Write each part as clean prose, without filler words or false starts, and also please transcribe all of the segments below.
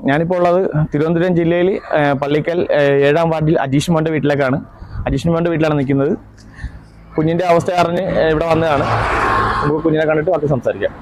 ഞാനിപ്പോൾ ഉള്ളത് തിരുവനന്തപുരം ജില്ലയിൽ പള്ളിക്കൽ 7-ാം വാർഡിൽ അജീഷ് മോൻ്റെ വീട്ടിലേക്കാണ്. അജീഷ് മോൻ്റെ വീട്ടിലാണ് നിൽക്കുന്നത്. കുഞ്ഞിൻ്റെ അവസ്ഥ അറിഞ്ഞ് ഇവിടെ വന്നതാണ്. നമുക്ക് കുഞ്ഞിനെ കണ്ടിട്ട് ബാക്കി സംസാരിക്കാം.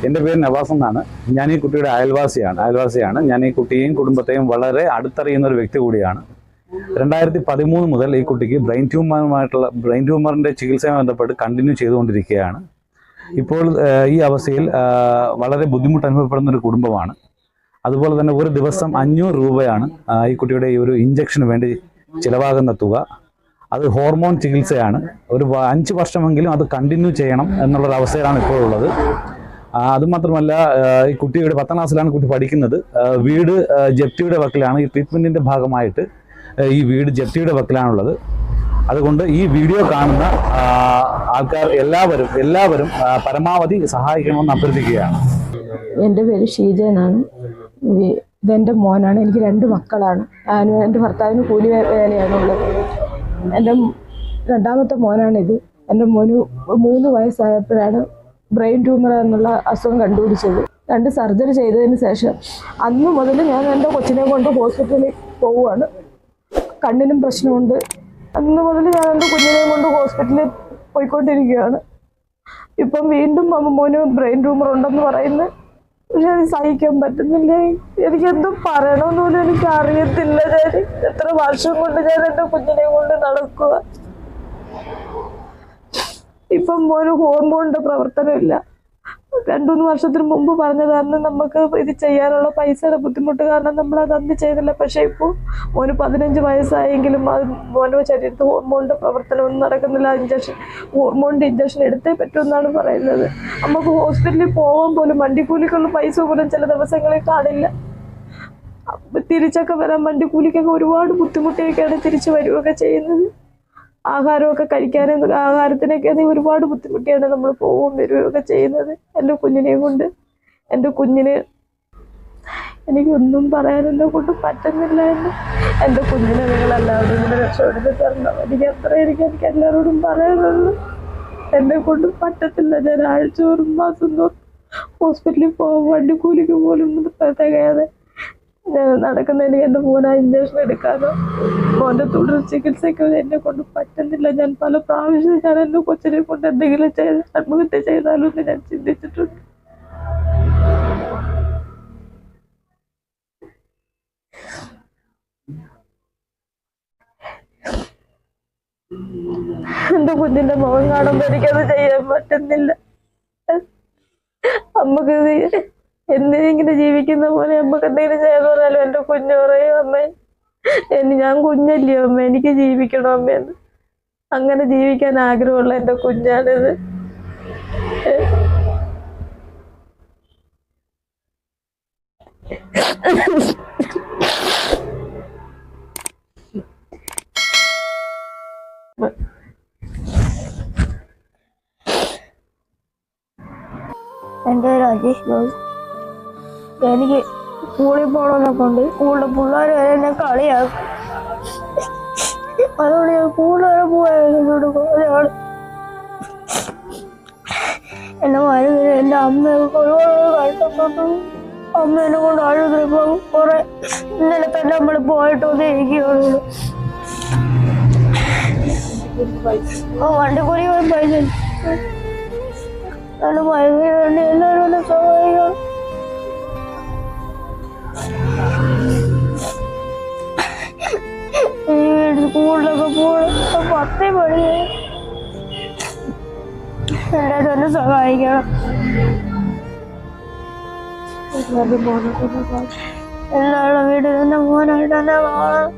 എൻ്റെ പേര് നവാസ് എന്നാണ്. ഞാൻ ഈ കുട്ടിയുടെ അയൽവാസിയാണ്. ഞാൻ ഈ കുട്ടിയെയും കുടുംബത്തെയും വളരെ അടുത്തറിയുന്ന ഒരു വ്യക്തി കൂടിയാണ്. 2013 മുതൽ ഈ കുട്ടിക്ക് ബ്രെയിൻ ട്യൂമറിൻ്റെ ചികിത്സയുമായി ബന്ധപ്പെട്ട് കണ്ടിന്യൂ ചെയ്തുകൊണ്ടിരിക്കുകയാണ്. ഇപ്പോൾ ഈ അവസ്ഥയിൽ വളരെ ബുദ്ധിമുട്ട് അനുഭവപ്പെടുന്ന ഒരു കുടുംബമാണ്. അതുപോലെ തന്നെ ഒരു ദിവസം 500 രൂപയാണ് ഈ കുട്ടിയുടെ ഈ ഒരു ഇഞ്ചക്ഷന് വേണ്ടി ചിലവാകുന്ന തുക. അത് ഹോർമോൺ ചികിത്സയാണ്. ഒരു 5 വർഷമെങ്കിലും അത് കണ്ടിന്യൂ ചെയ്യണം എന്നുള്ളൊരവസ്ഥയിലാണ് ഇപ്പോഴുള്ളത്. അതുമാത്രമല്ല, ഈ കുട്ടിയുടെ 10ാം ക്ലാസ്സിലാണ് കുട്ടി പഠിക്കുന്നത്. വീട് ജപ്തിയുടെ വക്കിലാണ്. ഈ ട്രീറ്റ്മെൻറ്റിൻ്റെ ഭാഗമായിട്ട് ഈ വീട് ജപ്തിയുടെ വക്കിലാണുള്ളത്. അതുകൊണ്ട് ഈ വീഡിയോ കാണുന്ന ആൾക്കാർ എല്ലാവരും പരമാവധി സഹായിക്കണമെന്ന് അഭ്യർത്ഥിക്കുകയാണ്. എൻ്റെ പേര് ഷീജ എന്നാണ്. ഇതെൻ്റെ മോനാണ്. എനിക്ക് 2 മക്കളാണ്. എൻ്റെ ഭർത്താവിന് കൂലി വേലയാണുള്ളത്. എൻ്റെ 2ാമത്തെ മോനാണിത്. എൻ്റെ മോന് 3 വയസ്സായപ്പോഴാണ് ബ്രെയിൻ ട്യൂമർ എന്നുള്ള അസുഖം കണ്ടുപിടിച്ചത്. 2 സർജറി ചെയ്തതിന് ശേഷം അന്ന് മുതൽ ഞാൻ എൻ്റെ കൊച്ചിനെ കൊണ്ട് ഹോസ്പിറ്റലിൽ പോവുകയാണ്. കണ്ണിനും പ്രശ്നമുണ്ട്. അന്ന് മുതൽ ഞാൻ എൻ്റെ കുഞ്ഞിനെ കൊണ്ട് ഹോസ്പിറ്റലിൽ പോയിക്കൊണ്ടിരിക്കുകയാണ്. ഇപ്പം വീണ്ടും മോന് ബ്രെയിൻ ട്യൂമർ ഉണ്ടെന്ന് പറയുന്നത്. പക്ഷെ അത് സഹിക്കാൻ പറ്റുന്നില്ല. എനിക്കെന്തും പറയണമെന്ന് പോലും എനിക്ക് അറിയത്തില്ല. ഞാൻ എത്ര വർഷം കൊണ്ട് ഞാൻ എൻ്റെ കുഞ്ഞിനെ കൊണ്ട് നടക്കുക. ഇപ്പം മോന് ഹോർമോണിൻ്റെ പ്രവർത്തനമില്ല. 2-3 വർഷത്തിന് മുമ്പ് പറഞ്ഞതാണ് നമുക്ക് ഇത് ചെയ്യാനുള്ള പൈസയുടെ ബുദ്ധിമുട്ട് കാരണം നമ്മളത് അന്ന് ചെയ്തില്ല. പക്ഷേ ഇപ്പോൾ മോന് 15 വയസ്സായെങ്കിലും അത് മോൻ്റെ ശരീരത്തിൽ ഹോർമോണിൻ്റെ പ്രവർത്തനമൊന്നും നടക്കുന്നില്ല. ഹോർമോണിൻ്റെ ഇഞ്ചക്ഷൻ എടുത്തേ പറ്റുമെന്നാണ് പറയുന്നത്. നമുക്ക് ഹോസ്പിറ്റലിൽ പോകാൻ പോലും വണ്ടിക്കൂലിക്കുള്ള പൈസ പോലും ചില ദിവസങ്ങളിൽ കാണില്ല. തിരിച്ചൊക്കെ വരാൻ വണ്ടിക്കൂലിക്കൊക്കെ ഒരുപാട് ബുദ്ധിമുട്ടിയൊക്കെയാണ് തിരിച്ചു വരികയൊക്കെ ചെയ്യുന്നത്. ആഹാരമൊക്കെ കഴിക്കാനും ആഹാരത്തിനൊക്കെ ഒരുപാട് ബുദ്ധിമുട്ടിയാണ് നമ്മൾ പോവുകയും വരികയൊക്കെ ചെയ്യുന്നത്. എൻ്റെ കുഞ്ഞിനെയും കൊണ്ട് എൻ്റെ കുഞ്ഞിന് എനിക്കൊന്നും പറയാൻ എന്നെ കൊണ്ട് പറ്റുന്നില്ല. എൻ്റെ കുഞ്ഞിനെ നിങ്ങളെല്ലാവരും കൂടെ രക്ഷപ്പെടുത്തി തരണം. എനിക്ക് എല്ലാവരോടും പറയാനുള്ളൂ. എന്നെ കൊണ്ട് പറ്റത്തില്ല. ഞാൻ ആഴ്ച മാസം ഹോസ്പിറ്റലിൽ പോകാൻ വണ്ടിക്കൂലിക്ക് പോലും തികയാതെ ഞാൻ നടക്കുന്നതിന് എൻ്റെ മോനെ ഇഞ്ചക്ഷൻ എടുക്കാനോ മോൻ്റെ തുടർ ചികിത്സയ്ക്കോ എന്നെ കൊണ്ട് പറ്റുന്നില്ല. ഞാൻ പല പ്രാവശ്യം ഞാൻ എൻ്റെ കൊച്ചിനെ കൊണ്ട് എന്തെങ്കിലും ആത്മഹത്യ ചെയ്താലോ എന്ന് ഞാൻ ചിന്തിച്ചിട്ടുണ്ട്. എൻ്റെ കുഞ്ഞിൻ്റെ മുഖം കാണുമ്പോൾ എനിക്കത് ചെയ്യാൻ പറ്റുന്നില്ല. നമുക്ക് എന്തിനെങ്കിലും ജീവിക്കുന്ന പോലെ നമുക്ക് എന്തെങ്കിലും ചെയ്യാന്ന് പറഞ്ഞാലും എൻ്റെ കുഞ്ഞ് പറയും, അമ്മേ ഞാൻ കുഞ്ഞല്ലയോ അമ്മ, എനിക്ക് ജീവിക്കണം അമ്മയെന്ന്. അങ്ങനെ ജീവിക്കാൻ ആഗ്രഹമുള്ള എൻ്റെ കുഞ്ഞാണിത്. എൻ്റെ പേര് അജീഷ് ബോസ്. എനിക്ക് സ്കൂളിൽ പോകണമെന്നൊക്കെ ഉണ്ട്. സ്കൂളിലെ പിള്ളേർ വരെ എന്നെ കളിയാക്കും. അതുകൊണ്ട് ഞാൻ സ്കൂളിൽ വരെ പോയാൽ ഒരാൾ എന്നെ മരുന്ന് എൻ്റെ അമ്മയൊക്കെ ഒരുപാട് കഷ്ടപ്പെട്ടു. അമ്മ എന്നെ കൊണ്ട് അഴുതിപ്പോൾ കുറെ ഇന്നലെ തന്നെ നമ്മൾ പോയിട്ടൊന്നും ഇരിക്കുകയുള്ളൂ. വണ്ടിക്കൂലി പൈസ നല്ല പൈസ വേണ്ടി എല്ലാവരും എന്നെ സഹായിക്കണം. സ്കൂളിലൊക്കെ പോകണം. 10 മണി എല്ലാവരും എന്നെ സഹായിക്കണം. എല്ലാവരുടെ വീട്ടിൽ എൻ്റെ മോനായിട്ട് എന്നെ കാണണം.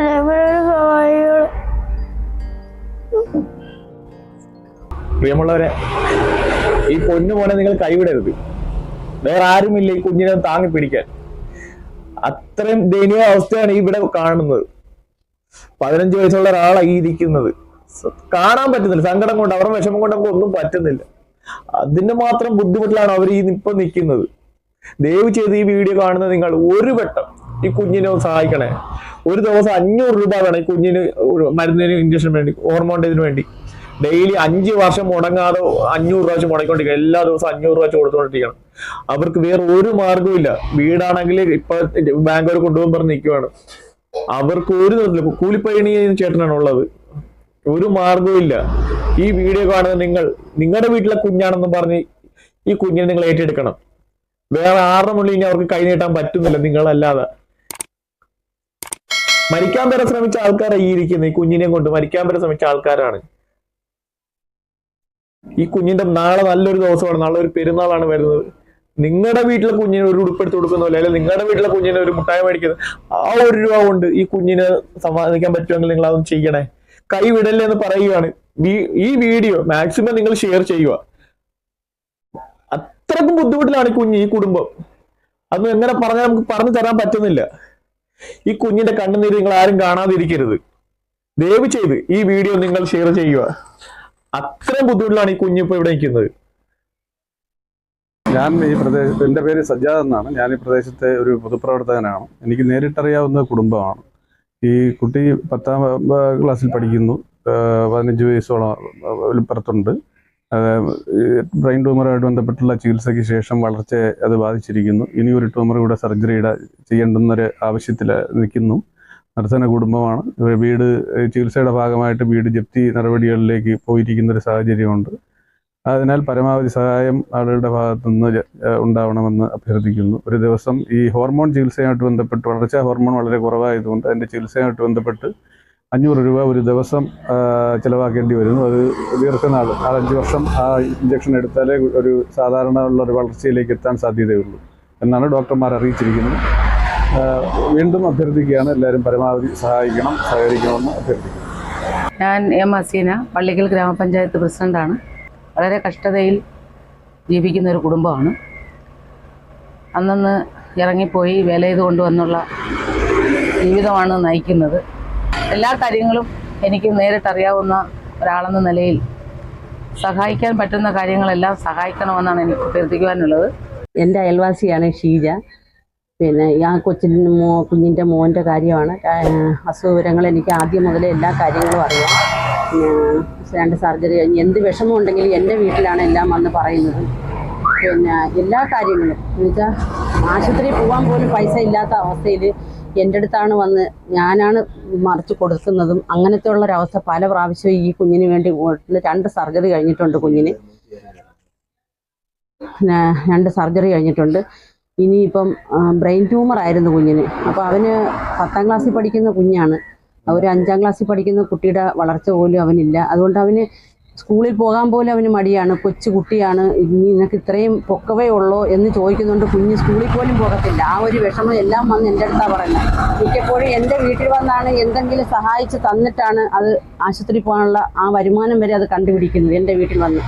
എന്നെ സഹായിക്കണം. പ്രിയമുള്ളവരെ, ഈ പൊന്നു മോനെ നിങ്ങൾ കൈവിടരുത്. വേറെ ആരുമില്ല ഈ കുഞ്ഞിനെ താങ്ങി പിടിക്കാൻ. അത്രയും ദയനീയ അവസ്ഥയാണ് ഇവിടെ കാണുന്നത്. 15 വയസ്സുള്ള ഒരാളാണ് ഈ ഇരിക്കുന്നത്. കാണാൻ പറ്റുന്നില്ല. സങ്കടം കൊണ്ട്, അവരുടെ വിഷമം കൊണ്ട് നമുക്ക് ഒന്നും പറ്റുന്നില്ല. അതിന് മാത്രം ബുദ്ധിമുട്ടിലാണ് അവർ ഇപ്പൊ നിൽക്കുന്നത്. ദയവ് ചെയ്ത് ഈ വീഡിയോ കാണുന്ന നിങ്ങൾ ഒരു വട്ടം ഈ കുഞ്ഞിനെ ഒന്ന് സഹായിക്കണേ. ഒരു ദിവസം 500 രൂപ വേണം ഈ കുഞ്ഞിന് മരുന്നിന്, ഇഞ്ചക്ഷൻ വേണ്ടി, ഹോർമോണിന്റെ ഇതിനു വേണ്ടി. ഡെയിലി 5 വർഷം മുടങ്ങാതെ 500 പ്രാവശ്യം മുടക്കൊണ്ടിരിക്കണം. എല്ലാ ദിവസവും 500 രൂപ കൊടുത്തുകൊണ്ടിരിക്കണം. അവർക്ക് വേറെ ഒരു മാർഗവും ഇല്ല. വീടാണെങ്കിൽ ഇപ്പൊ ബാങ്കുകാർ കൊണ്ടുപോകാൻ പറഞ്ഞ് നിൽക്കുവാണ്. അവർക്ക് ഒരു ദിവസം കൂലിപ്പണി ചേട്ടനാണ് ഉള്ളത്. ഒരു മാർഗവും ഇല്ല. ഈ വീഡിയോ കാണുന്ന നിങ്ങളുടെ വീട്ടിലെ കുഞ്ഞാണെന്ന് പറഞ്ഞ് ഈ കുഞ്ഞിനെ നിങ്ങൾ ഏറ്റെടുക്കണം. വേറെ ആരുടെ മുന്നിൽ ഇനി അവർക്ക് കൈ നീട്ടാൻ പറ്റുന്നില്ല നിങ്ങളല്ലാതെ. മരിക്കാൻ വരെ ശ്രമിച്ച ആൾക്കാരാണ് ഈ ഇരിക്കുന്നത്. ഈ കുഞ്ഞിനെയും കൊണ്ട് മരിക്കാൻ വരെ ശ്രമിച്ച ആൾക്കാരാണ്. ഈ കുഞ്ഞിന്റെ നാളെ നല്ലൊരു ദിവസമാണ്, നാളെ ഒരു പെരുന്നാളാണ് വരുന്നത്. നിങ്ങളുടെ വീട്ടിലെ കുഞ്ഞിന് ഒരു ഉടുപ്പെടുത്ത് കൊടുക്കുന്നില്ല, അല്ലെങ്കിൽ നിങ്ങളുടെ വീട്ടിലെ കുഞ്ഞിന് ഒരു മുട്ടായി മേടിക്കുന്നത്, ആ 1 രൂപ കൊണ്ട് ഈ കുഞ്ഞിന് സമാധാനിക്കാൻ പറ്റുമെങ്കിൽ നിങ്ങൾ അതൊന്നും ചെയ്യണേ. കൈ വിടല്ലേ എന്ന് പറയുകയാണ്. ഈ വീഡിയോ മാക്സിമം നിങ്ങൾ ഷെയർ ചെയ്യുക. അത്രക്കും ബുദ്ധിമുട്ടിലാണ് ഈ കുടുംബം. അതൊന്നും എങ്ങനെ പറഞ്ഞാൽ നമുക്ക് പറഞ്ഞു തരാൻ പറ്റുന്നില്ല. ഈ കുഞ്ഞിന്റെ കണ്ണുനീര് നിങ്ങൾ ആരും കാണാതിരിക്കരുത്. ദയവ് ചെയ്ത് ഈ വീഡിയോ നിങ്ങൾ ഷെയർ ചെയ്യുക. അത്രയും ബുദ്ധിമുട്ടിലാണ് ഈ കുഞ്ഞിപ്പോ ഇവിടെ നിൽക്കുന്നത്. ഞാൻ ഈ പ്രദേശത്ത്, എൻ്റെ പേര് സജ്ജാദ് എന്നാണ്. ഞാൻ ഈ പ്രദേശത്തെ ഒരു പൊതുപ്രവർത്തകനാണ്. എനിക്ക് നേരിട്ടറിയാവുന്ന കുടുംബമാണ്. ഈ കുട്ടി 10ാം ക്ലാസ്സിൽ പഠിക്കുന്നു. 15 വയസ്സോളം പുറത്തുണ്ട്. ബ്രെയിൻ ട്യൂമറുമായിട്ട് ബന്ധപ്പെട്ടുള്ള ചികിത്സയ്ക്ക് ശേഷം വളർച്ചയെ അത് ബാധിച്ചിരിക്കുന്നു. ഇനി ഒരു ട്യൂമർ കൂടെ സർജറിയുടെ ചെയ്യേണ്ടുന്നൊരു ആവശ്യത്തിൽ നിൽക്കുന്നു. നിർധന കുടുംബമാണ്. വീട് ചികിത്സയുടെ ഭാഗമായിട്ട് വീട് ജപ്തി നടപടികളിലേക്ക് പോയിരിക്കുന്ന ഒരു സാഹചര്യമുണ്ട്. അതിനാൽ പരമാവധി സഹായം ആളുകളുടെ ഭാഗത്തുനിന്ന് ഉണ്ടാവണമെന്ന് അഭ്യർത്ഥിക്കുന്നു. ഒരു ദിവസം ഈ ഹോർമോൺ ചികിത്സയുമായിട്ട് ബന്ധപ്പെട്ട്, വളർച്ചാ ഹോർമോൺ വളരെ കുറവായതുകൊണ്ട് അതിൻ്റെ ചികിത്സയുമായിട്ട് ബന്ധപ്പെട്ട് 500 രൂപ ഒരു ദിവസം ചിലവാക്കേണ്ടി വരുന്നു. അത് ദീർഘനാൾ 4-5 വർഷം ആ ഇഞ്ചക്ഷൻ എടുത്താലേ ഒരു സാധാരണ ഉള്ള ഒരു വളർച്ചയിലേക്ക് എത്താൻ സാധ്യതയുള്ളൂ എന്നാണ് ഡോക്ടർമാർ അറിയിച്ചിരിക്കുന്നത്. വീണ്ടും അഭ്യർത്ഥിക്കുകയാണ്, എല്ലാവരും പരമാവധി സഹകരിക്കണമെന്ന് അഭ്യർത്ഥിക്കുന്നു. ഞാൻ എം ഹസീന, പള്ളിക്കൽ ഗ്രാമപഞ്ചായത്ത് പ്രസിഡന്റാണ്. വളരെ കഷ്ടതയിൽ ജീവിക്കുന്ന ഒരു കുടുംബമാണ്. അന്നന്ന് ഇറങ്ങിപ്പോയി വേല ചെയ്ത് കൊണ്ടുവന്നുള്ള ജീവിതമാണ് നയിക്കുന്നത്. എല്ലാ കാര്യങ്ങളും എനിക്ക് നേരിട്ടറിയാവുന്ന ഒരാളെന്ന നിലയിൽ സഹായിക്കാൻ പറ്റുന്ന കാര്യങ്ങളെല്ലാം സഹായിക്കണമെന്നാണ് എനിക്ക് അഭ്യർത്ഥിക്കുവാനുള്ളത്. എൻ്റെ അയൽവാസിയാണ് ഷീജ. പിന്നെ ആ കുഞ്ഞിൻ്റെ മോൻ്റെ കാര്യമാണ്. അസുഖവിവരങ്ങൾ എനിക്ക് ആദ്യം മുതലേ എല്ലാ കാര്യങ്ങളും അറിയാം. പിന്നെ 2 സർജറി കഴിഞ്ഞ് എന്ത് വിഷമം ഉണ്ടെങ്കിലും എൻ്റെ വീട്ടിലാണ് എല്ലാം വന്ന് പറയുന്നത്. പിന്നെ എല്ലാ കാര്യങ്ങളും എന്ന് വെച്ചാൽ ആശുപത്രിയിൽ പോകാൻ പോലും പൈസ ഇല്ലാത്ത അവസ്ഥയിൽ എൻ്റെ അടുത്താണ് വന്ന് ഞാനാണ് മറിച്ച് കൊടുക്കുന്നതും. അങ്ങനത്തെ ഉള്ളൊരവസ്ഥ പല പ്രാവശ്യവും ഈ കുഞ്ഞിന് വേണ്ടി 2 സർജറി കഴിഞ്ഞിട്ടുണ്ട്. കുഞ്ഞിന് പിന്നെ 2 സർജറി കഴിഞ്ഞിട്ടുണ്ട്. ഇനിയിപ്പം ബ്രെയിൻ ട്യൂമർ ആയിരുന്നു കുഞ്ഞിന്. അപ്പോൾ അവന് 10ാം ക്ലാസ്സിൽ പഠിക്കുന്ന കുഞ്ഞാണ്. ഒരു 5ാം ക്ലാസ്സിൽ പഠിക്കുന്ന കുട്ടിയുടെ വളർച്ച പോലും അവനില്ല. അതുകൊണ്ട് അവന് സ്കൂളിൽ പോകാൻ പോലും അവന് മടിയാണ്. കൊച്ചു കുട്ടിയാണ്, നിനക്ക് ഇത്രയും പൊക്കവേ ഉള്ളോ എന്ന് ചോദിക്കുന്നുണ്ട്. കുഞ്ഞ് സ്കൂളിൽ പോലും പോകത്തില്ല. ആ ഒരു വിഷമം എല്ലാം വന്ന് എൻ്റെ അടുത്താണ് പറയുന്നത്. മിക്കപ്പോഴും എൻ്റെ വീട്ടിൽ വന്നാണ് എന്തെങ്കിലും സഹായിച്ച് തന്നിട്ടാണ് അത് ആശുപത്രി പോകാനുള്ള ആ വരുമാനം വരെ അത് കണ്ടുപിടിക്കുന്നത് എൻ്റെ വീട്ടിൽ വന്ന്.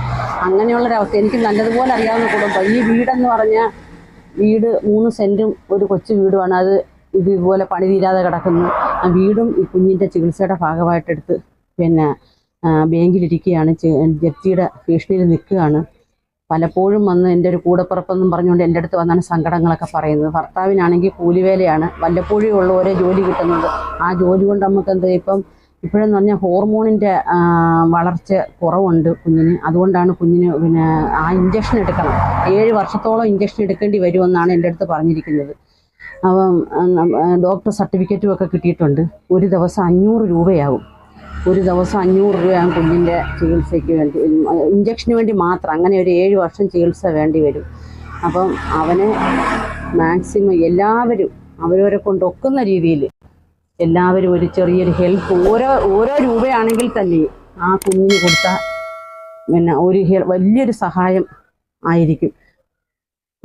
അങ്ങനെയുള്ളൊരവസ്ഥ എനിക്ക് നല്ലതുപോലെ അറിയാവുന്ന കുടുംബം. ഈ വീടെന്ന് പറഞ്ഞാൽ വീട് 3 സെൻറ്റും ഒരു കൊച്ചു വീടുമാണ്. അത് ഇതുപോലെ പണി തീരാതെ കിടക്കുന്നു. ആ വീടും ഈ കുഞ്ഞിൻ്റെ ചികിത്സയുടെ ഭാഗമായിട്ടെടുത്ത് പിന്നെ ബാങ്കിലിരിക്കുകയാണ്. ജപ്തിയുടെ ഭീഷണിയിൽ നിൽക്കുകയാണ്. പലപ്പോഴും വന്ന് എൻ്റെ ഒരു കൂടപ്പിറപ്പെന്നും പറഞ്ഞുകൊണ്ട് എൻ്റെ അടുത്ത് വന്നാണ് സങ്കടങ്ങളൊക്കെ പറയുന്നത്. ഭർത്താവിനാണെങ്കിൽ കൂലിവേലയാണ്. വല്ലപ്പോഴും ഉള്ള ഓരോ ജോലി കിട്ടുന്നത്. ആ ജോലി കൊണ്ട് നമുക്ക് എന്താ ഇപ്പോഴെന്ന് പറഞ്ഞാൽ ഹോർമോണിൻ്റെ വളർച്ച കുറവുണ്ട് കുഞ്ഞിന്. അതുകൊണ്ടാണ് കുഞ്ഞിന് പിന്നെ ആ ഇഞ്ചക്ഷൻ എടുക്കണം. 7 വർഷത്തോളം ഇഞ്ചക്ഷൻ എടുക്കേണ്ടി വരുമെന്നാണ് എൻ്റെ അടുത്ത് പറഞ്ഞിരിക്കുന്നത്. അപ്പം ഡോക്ടർ സർട്ടിഫിക്കറ്റും ഒക്കെ കിട്ടിയിട്ടുണ്ട്. ഒരു ദിവസം 500 രൂപയാകും. ഒരു ദിവസം 500 രൂപയാകും കുഞ്ഞിൻ്റെ ചികിത്സയ്ക്ക് വേണ്ടി, ഇഞ്ചക്ഷന് വേണ്ടി മാത്രം. അങ്ങനെ ഒരു 7 വർഷം ചികിത്സ വേണ്ടി വരും. അപ്പം അവനെ മാക്സിമം എല്ലാവരും അവരവരെ കൊണ്ടൊക്കുന്ന രീതിയിൽ എല്ലാവരും ഒരു ചെറിയൊരു ഹെൽപ്പ്, ഓരോ രൂപയാണെങ്കിൽ തന്നെ ആ കുഞ്ഞിന് കൊടുത്താൽ പിന്നെ വലിയൊരു സഹായം ആയിരിക്കും.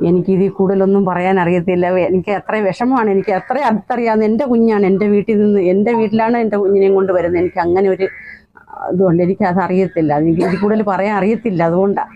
എനിക്കിതിൽ കൂടുതലൊന്നും പറയാൻ അറിയത്തില്ല. എനിക്ക് അത്ര വിഷമമാണ്. എനിക്ക് അത്ര അടുത്തറിയാവുന്ന എൻ്റെ കുഞ്ഞാണ്. എൻ്റെ വീട്ടിലാണ് എൻ്റെ കുഞ്ഞിനെയും കൊണ്ട് വരുന്നത്. എനിക്ക് അങ്ങനെ ഒരു ഇതുകൊണ്ട് എനിക്കത് അറിയത്തില്ല. എനിക്ക് ഇതിൽ കൂടുതൽ പറയാൻ അറിയത്തില്ല. അതുകൊണ്ടാണ്